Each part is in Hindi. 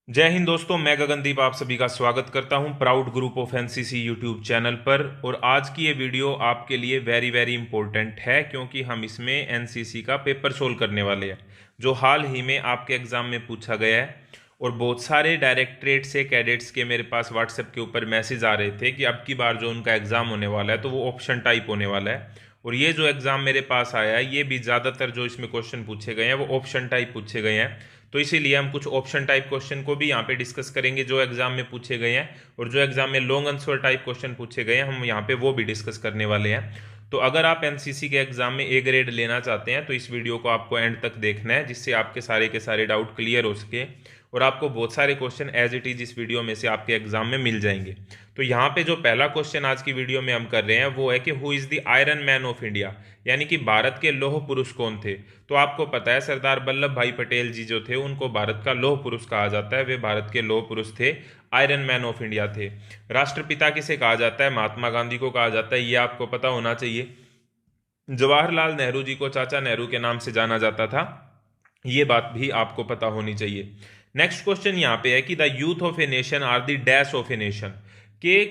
जय हिंद दोस्तों, मैं गगनदीप आप सभी का स्वागत करता हूं proud group of NCC YouTube channel पर। और आज की ये वीडियो आपके लिए वेरी वेरी इंपॉर्टेंट है क्योंकि हम इसमें एनसीसी का पेपर सोल्व करने वाले हैं जो हाल ही में आपके एग्जाम में पूछा गया है। और बहुत सारे डायरेक्टरेट से कैडेट्स के मेरे पास व्हाट्सएप के ऊपर मैसेज आ रहे थे कि अब की बार जो उनका एग्जाम होने वाला है तो वो ऑप्शन टाइप होने वाला है। और ये जो एग्जाम मेरे पास आया है ये भी ज़्यादातर जो इसमें क्वेश्चन पूछे गए हैं वो ऑप्शन टाइप पूछे गए हैं। तो इसीलिए हम कुछ ऑप्शन टाइप क्वेश्चन को भी यहाँ पे डिस्कस करेंगे जो एग्जाम में पूछे गए हैं, और जो एग्जाम में लॉन्ग आंसर टाइप क्वेश्चन पूछे गए हैं हम यहाँ पे वो भी डिस्कस करने वाले हैं। तो अगर आप एनसीसी के एग्जाम में ए ग्रेड लेना चाहते हैं तो इस वीडियो को आपको एंड तक देखना है जिससे आपके सारे के सारे डाउट क्लियर हो सके और आपको बहुत सारे क्वेश्चन एज इट इज इस वीडियो में से आपके एग्जाम में मिल जाएंगे। तो यहाँ पे जो पहला क्वेश्चन आज की वीडियो में हम कर रहे हैं वो है कि who is the iron man of India, यानी कि भारत के लौह पुरुष कौन थे। तो आपको पता है सरदार वल्लभ भाई पटेल जी जो थे उनको भारत का लौह पुरुष कहा जाता है, वे भारत के लौह पुरुष थे, आयरन मैन ऑफ इंडिया थे। राष्ट्रपिता किसे कहा जाता है, महात्मा गांधी को कहा जाता है, ये आपको पता होना चाहिए। जवाहरलाल नेहरू जी को चाचा नेहरू के नाम से जाना जाता था, ये बात भी आपको पता होनी चाहिए। नेक्स्ट क्वेश्चन यहाँ पे है कि the youth of a nation are the dash of a nation, के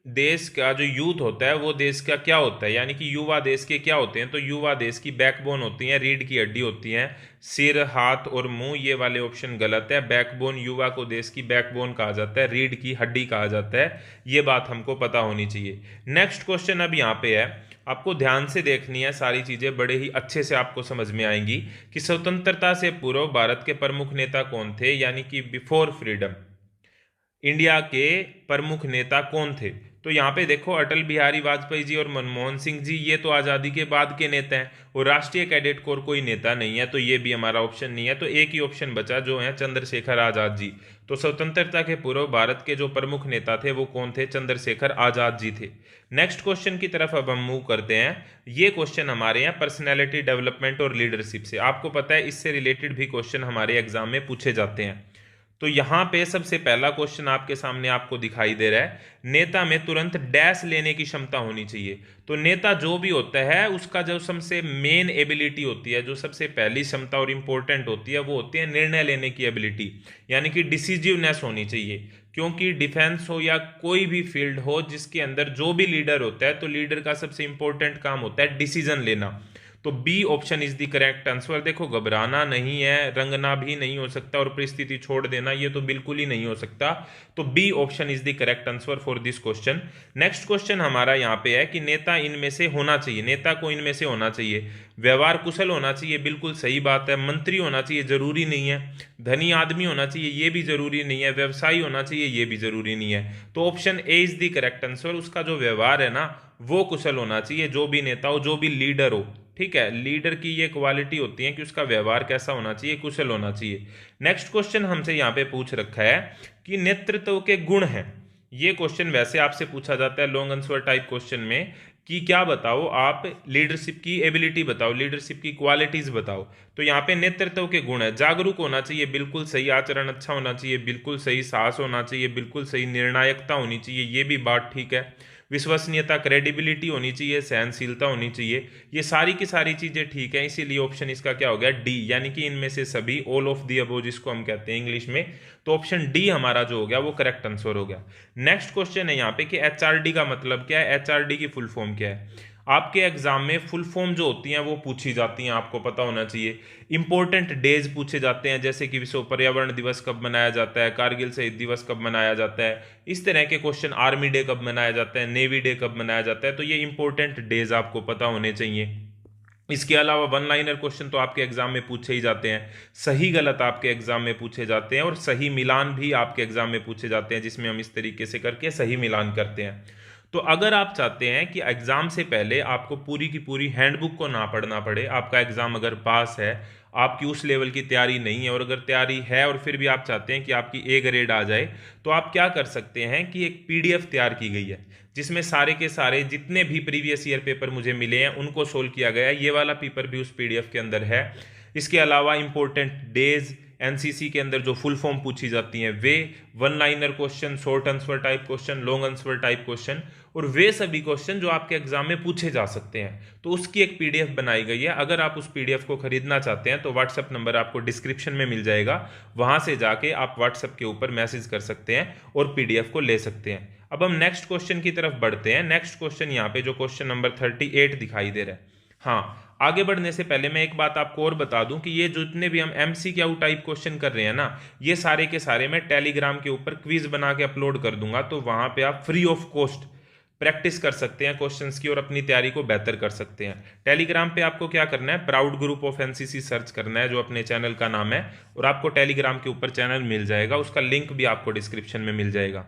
देश का जो यूथ होता है वो देश का क्या होता है, यानी कि युवा देश के क्या होते हैं। तो युवा देश की बैकबोन होती है, रीढ़ की हड्डी होती है, सिर हाथ और मुंह, ये वाले ऑप्शन गलत है। बैकबोन, युवा को देश की बैकबोन कहा जाता है, रीढ़ की हड्डी कहा जाता है, ये बात हमको पता होनी चाहिए। नेक्स्ट क्वेश्चन अब यहाँ पे है, आपको ध्यान से देखनी है, सारी चीजें बड़े ही अच्छे से आपको समझ में आएंगी कि स्वतंत्रता से पूर्व भारत के प्रमुख नेता कौन थे, यानी कि बिफोर फ्रीडम इंडिया के प्रमुख नेता कौन थे। तो यहाँ पे देखो अटल बिहारी वाजपेयी जी और मनमोहन सिंह जी, ये तो आज़ादी के बाद के नेता हैं, और राष्ट्रीय कैडेट कोर कोई नेता नहीं है, तो ये भी हमारा ऑप्शन नहीं है। तो एक ही ऑप्शन बचा जो है चंद्रशेखर आजाद जी। तो स्वतंत्रता के पूर्व भारत के जो प्रमुख नेता थे वो कौन थे, चंद्रशेखर आजाद जी थे। नेक्स्ट क्वेश्चन की तरफ अब हम मूव करते हैं। ये क्वेश्चन हमारे यहाँ पर्सनैलिटी डेवलपमेंट और लीडरशिप से, आपको पता है इससे रिलेटेड भी क्वेश्चन हमारे एग्जाम में पूछे जाते हैं। तो यहां पे सबसे पहला क्वेश्चन आपके सामने आपको दिखाई दे रहा है, नेता में तुरंत डैश लेने की क्षमता होनी चाहिए। तो नेता जो भी होता है उसका जो सबसे मेन एबिलिटी होती है, जो सबसे पहली क्षमता और इंपॉर्टेंट होती है वो होती है निर्णय लेने की एबिलिटी, यानी कि डिसीजिवनेस होनी चाहिए। क्योंकि डिफेंस हो या कोई भी फील्ड हो जिसके अंदर जो भी लीडर होता है तो लीडर का सबसे इंपॉर्टेंट काम होता है डिसीजन लेना। तो B option is the correct answer. देखो घबराना नहीं है, रंगना भी नहीं हो सकता और परिस्थिति छोड़ देना ये तो बिल्कुल ही नहीं हो सकता। तो B option is the correct answer for this question. Next question हमारा यहाँ पे है कि नेता इनमें से होना चाहिए, नेता को इनमें से होना चाहिए। व्यवहार कुशल होना चाहिए, बिल्कुल सही बात है। मंत्री होना चाहिए, जरूरी नहीं है। धनी आदमी होना चाहिए, ये भी जरूरी नहीं है। व्यवसायी होना चाहिए, ये भी जरूरी नहीं है। तो option A is the correct answer. उसका जो व्यवहार है ना वो कुशल होना चाहिए, जो भी नेता हो जो भी लीडर हो। ठीक है, लीडर की ये क्वालिटी होती है कि उसका व्यवहार कैसा होना चाहिए, कुशल होना चाहिए। नेक्स्ट क्वेश्चन हमसे यहाँ पे पूछ रखा है कि नेतृत्व के गुण हैं। ये क्वेश्चन वैसे आपसे पूछा जाता है लॉन्ग आंसर टाइप क्वेश्चन में कि क्या बताओ आप, लीडरशिप की एबिलिटी बताओ, लीडरशिप की क्वालिटीज बताओ। तो यहाँ पे नेतृत्व के गुण है, जागरूक होना चाहिए, बिल्कुल सही। आचरण अच्छा होना चाहिए, बिल्कुल सही। साहस होना चाहिए, बिल्कुल सही। निर्णायकता होनी चाहिए, ये भी बात ठीक है। विश्वसनीयता, क्रेडिबिलिटी होनी चाहिए, सहनशीलता होनी चाहिए, ये सारी की सारी चीजें ठीक है। इसीलिए ऑप्शन इसका क्या हो गया, डी, यानी कि इनमें से सभी, ऑल ऑफ दी अबोव जिसको हम कहते हैं इंग्लिश में। तो ऑप्शन डी हमारा जो हो गया वो करेक्ट आंसर हो गया। नेक्स्ट क्वेश्चन है यहाँ पे कि एचआरडी का मतलब क्या है, एचआरडी की फुल फॉर्म क्या है। आपके एग्जाम में फुल फॉर्म जो होती हैं वो पूछी जाती हैं, आपको पता होना चाहिए। इंपॉर्टेंट डेज पूछे जाते हैं, जैसे कि विश्व पर्यावरण दिवस कब मनाया जाता है, कारगिल शहीद दिवस कब मनाया जाता है, इस तरह के क्वेश्चन। आर्मी डे कब मनाया जाता है, नेवी डे कब मनाया जाता है, तो ये इंपॉर्टेंट डेज आपको पता होने चाहिए। इसके अलावा वन लाइनर क्वेश्चन तो आपके एग्जाम में पूछे ही जाते हैं, सही गलत आपके एग्जाम में पूछे जाते हैं, और सही मिलान भी आपके एग्जाम में पूछे जाते हैं, जिसमें हम इस तरीके से करके सही मिलान करते हैं। तो अगर आप चाहते हैं कि एग्जाम से पहले आपको पूरी की पूरी हैंडबुक को ना पढ़ना पड़े, आपका एग्जाम अगर पास है, आपकी उस लेवल की तैयारी नहीं है, और अगर तैयारी है और फिर भी आप चाहते हैं कि आपकी ए ग्रेड आ जाए, तो आप क्या कर सकते हैं कि एक पीडीएफ तैयार की गई है जिसमें सारे के सारे जितने भी प्रीवियस ईयर पेपर मुझे मिले हैं उनको सोल्व किया गया है। ये वाला पेपर भी उस पीडीएफ के अंदर है। इसके अलावा इंपॉर्टेंट डेज, एनसीसी के अंदर जो फुल फॉर्म पूछी जाती हैं वे, one liner question, short answer type question, long answer type question, और वे सभी क्वेश्चन जो आपके एग्जाम में पूछे जा सकते हैं। तो उसकी एक पीडीएफ बनाई गई है। अगर आप उस पीडीएफ को खरीदना चाहते हैं तो व्हाट्सएप नंबर आपको डिस्क्रिप्शन में मिल जाएगा, वहां से जाके आप व्हाट्सएप के ऊपर मैसेज कर सकते हैं और पीडीएफ को ले सकते हैं। अब हम नेक्स्ट क्वेश्चन की तरफ बढ़ते हैं। नेक्स्ट क्वेश्चन यहाँ पे जो क्वेश्चन नंबर 38 दिखाई दे रहा है। हाँ, आगे बढ़ने से पहले मैं एक बात आपको और बता दूं कि ये जितने भी हम एमसीक्यू टाइप क्वेश्चन कर रहे हैं ना, ये सारे के सारे मैं टेलीग्राम के ऊपर क्विज बना के अपलोड कर दूंगा, तो वहां पे आप फ्री ऑफ कॉस्ट प्रैक्टिस कर सकते हैं क्वेश्चंस की और अपनी तैयारी को बेहतर कर सकते हैं। टेलीग्राम पे आपको क्या करना है, proud group of NCC search करना है, जो अपने चैनल का नाम है, और आपको टेलीग्राम के ऊपर चैनल मिल जाएगा। उसका लिंक भी आपको डिस्क्रिप्शन में मिल जाएगा।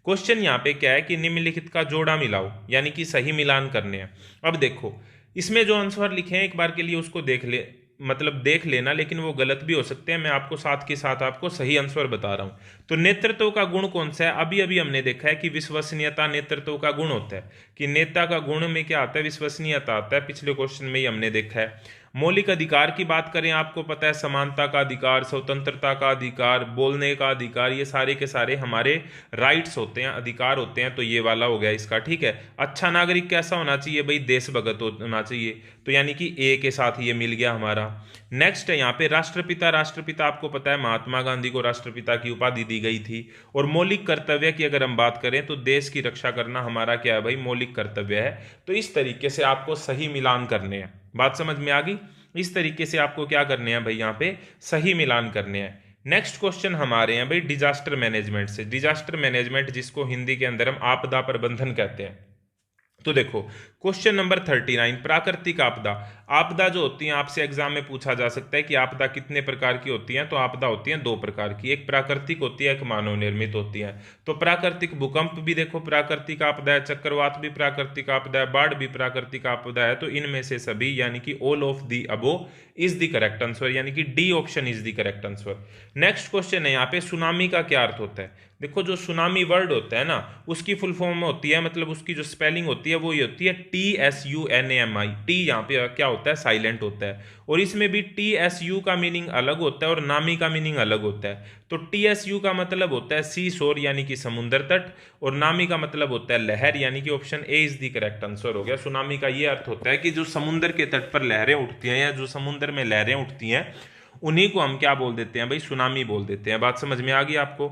क्वेश्चन यहाँ पे क्या है कि निम्नलिखित का जोड़ा मिलाओ, यानी कि सही मिलान करने हैं। अब देखो, इसमें जो आंसर लिखे हैं एक बार के लिए उसको देख लेना, लेकिन वो गलत भी हो सकते हैं। मैं आपको साथ के साथ आपको सही आंसर बता रहा हूं। तो नेतृत्व का गुण कौन सा है? अभी अभी हमने देखा है कि विश्वसनीयता नेतृत्व का गुण होता है, कि नेता का गुण में क्या आता है, विश्वसनीयता आता है। पिछले क्वेश्चन में ही हमने देखा है। मौलिक अधिकार की बात करें, आपको पता है समानता का अधिकार, स्वतंत्रता का अधिकार, बोलने का अधिकार, ये सारे के सारे हमारे राइट्स होते हैं, अधिकार होते हैं। तो ये वाला हो गया इसका, ठीक है। अच्छा नागरिक कैसा होना चाहिए भाई? देशभक्त होना चाहिए, तो यानी कि ए के साथ ये मिल गया हमारा। नेक्स्ट है यहाँ पे राष्ट्रपिता। राष्ट्रपिता आपको पता है महात्मा गांधी को राष्ट्रपिता की उपाधि दी गई थी। और मौलिक कर्तव्य की अगर हम बात करें तो देश की रक्षा करना हमारा क्या है भाई? मौलिक कर्तव्य है। तो इस तरीके से आपको सही मिलान करने हैं। बात समझ में आ गई? इस तरीके से आपको क्या करने हैं भाई? यहाँ पे सही मिलान करने हैं। नेक्स्ट क्वेश्चन हमारे हैं भाई डिजास्टर मैनेजमेंट से। डिजास्टर मैनेजमेंट जिसको हिंदी के अंदर हम आपदा प्रबंधन कहते हैं। तो देखो क्वेश्चन नंबर 39, प्राकृतिक आपदा। आपदा जो होती है आपसे एग्जाम में पूछा जा सकता है कि आपदा कितने प्रकार की होती हैं। तो आपदा होती हैं दो प्रकार की, एक प्राकृतिक होती है, एक मानव निर्मित होती है। तो प्राकृतिक भूकंप भी देखो प्राकृतिक आपदा है, चक्रवात भी प्राकृतिक आपदा है, बाढ़ भी प्राकृतिक आपदा है। तो इनमें से सभी यानी कि all of the above is the correct answer, यानी कि D option is the correct answer. Next question है यहाँ पे सुनामी का क्या अर्थ होता है? देखो जो सुनामी वर्ड होता है ना, उसकी फुल फॉर्म होती है, मतलब उसकी जो स्पेलिंग होती है वो ये होती है TSUNAMI। टी यहाँ पे क्या होता है? साइलेंट होता है। और इसमें भी TSU का मीनिंग अलग होता है और नामी का मीनिंग अलग होता है। तो TSU का मतलब होता है सी शोर, यानी कि समुद्र तट, और नामी का मतलब होता है लहर, यानी कि option A is the correct answer हो गया। सुनामी का ये अर्थ होता है कि जो समुद्र के तट पर लहरें उठती हैं या जो समुद्र में लहरें उठती हैं उन्हीं को हम क्या बोल देते हैं भाई? सुनामी बोल देते हैं। बात समझ में आ गई आपको?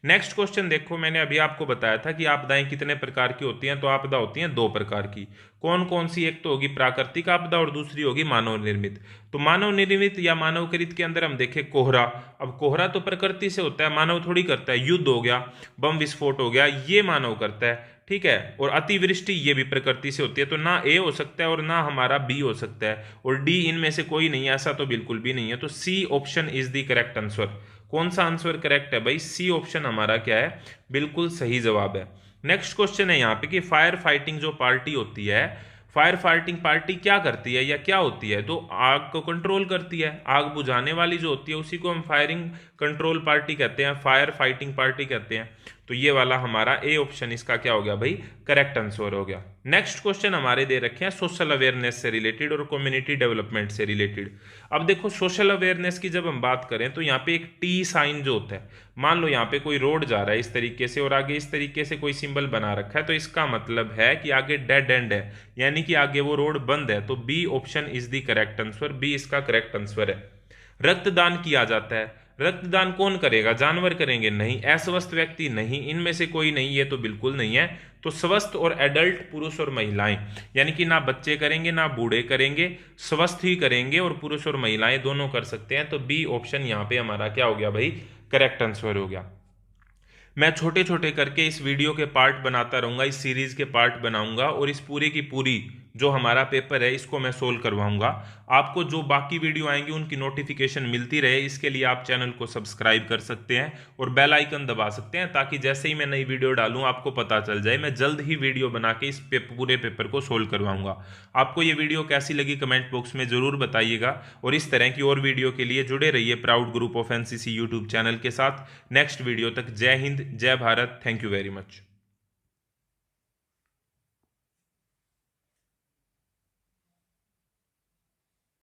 नेक्स्ट क्वेश्चन देखो, मैंने अभी आपको बताया था कि आपदाएं कितने प्रकार की होती हैं। तो आपदा होती हैं दो प्रकार की। कौन कौन सी? एक तो होगी प्राकृतिक आपदा और दूसरी होगी मानव निर्मित। तो मानव निर्मित या मानवकृत के अंदर हम देखें कोहरा। अब कोहरा तो प्रकृति से होता है, मानव थोड़ी करता है। युद्ध हो गया, बम विस्फोट हो गया, ये मानव करता है, ठीक है। और अतिवृष्टि ये भी प्रकृति से होती है। तो ना ए हो सकता है और ना हमारा बी हो सकता है, और डी इनमें से कोई नहीं है, ऐसा तो बिल्कुल भी नहीं है। तो C option is the correct answer. कौन सा आंसर करेक्ट है भाई? सी ऑप्शन हमारा क्या है? बिल्कुल सही जवाब है। नेक्स्ट क्वेश्चन है यहाँ पे कि फायर फाइटिंग जो पार्टी होती है, फायर फाइटिंग पार्टी क्या करती है या क्या होती है? तो आग को कंट्रोल करती है। आग बुझाने वाली जो होती है उसी को हम फायरिंग कंट्रोल पार्टी कहते हैं, फायर फाइटिंग पार्टी कहते हैं। तो ये वाला हमारा ए ऑप्शन इसका क्या हो गया भाई? करेक्ट आंसर हो गया। नेक्स्ट क्वेश्चन हमारे दे रखे हैं सोशल अवेयरनेस से रिलेटेड और कम्युनिटी डेवलपमेंट से रिलेटेड। अब देखो सोशल अवेयरनेस की जब हम बात करें तो यहाँ पे एक टी साइन जो होता है, मान लो यहाँ पे कोई रोड जा रहा है इस तरीके से और आगे इस तरीके से कोई सिंबल बना रखा है, तो इसका मतलब है कि आगे डेड एंड है, यानी कि आगे वो रोड बंद है। तो B option is the correct answer, B इसका करेक्ट आंसर है। रक्तदान किया जाता है। रक्तदान कौन करेगा? जानवर करेंगे? नहीं। अस्वस्थ व्यक्ति? नहीं। इनमें से कोई नहीं, ये तो बिल्कुल नहीं है। तो स्वस्थ और एडल्ट पुरुष और महिलाएं, यानी कि ना बच्चे करेंगे ना बूढ़े करेंगे, स्वस्थ ही करेंगे, और पुरुष और महिलाएं दोनों कर सकते हैं। तो बी ऑप्शन यहाँ पे हमारा क्या हो गया भाई? करेक्ट आंसर हो गया। मैं छोटे छोटे करके इस वीडियो के पार्ट बनाता रहूंगा, इस सीरीज के पार्ट बनाऊंगा, और इस पूरी की पूरी जो हमारा पेपर है इसको मैं सोल्व करवाऊंगा। आपको जो बाकी वीडियो आएंगी उनकी नोटिफिकेशन मिलती रहे, इसके लिए आप चैनल को सब्सक्राइब कर सकते हैं और बेल आइकन दबा सकते हैं, ताकि जैसे ही मैं नई वीडियो डालूं आपको पता चल जाए। मैं जल्द ही वीडियो बना के इस पूरे पेपर को सोल्व करवाऊंगा। आपको ये वीडियो कैसी लगी कमेंट बॉक्स में जरूर बताइएगा, और इस तरह की और वीडियो के लिए जुड़े रहिए proud group of NCC YouTube channel के साथ। नेक्स्ट वीडियो तक जय हिंद, जय Bharat, thank you very much.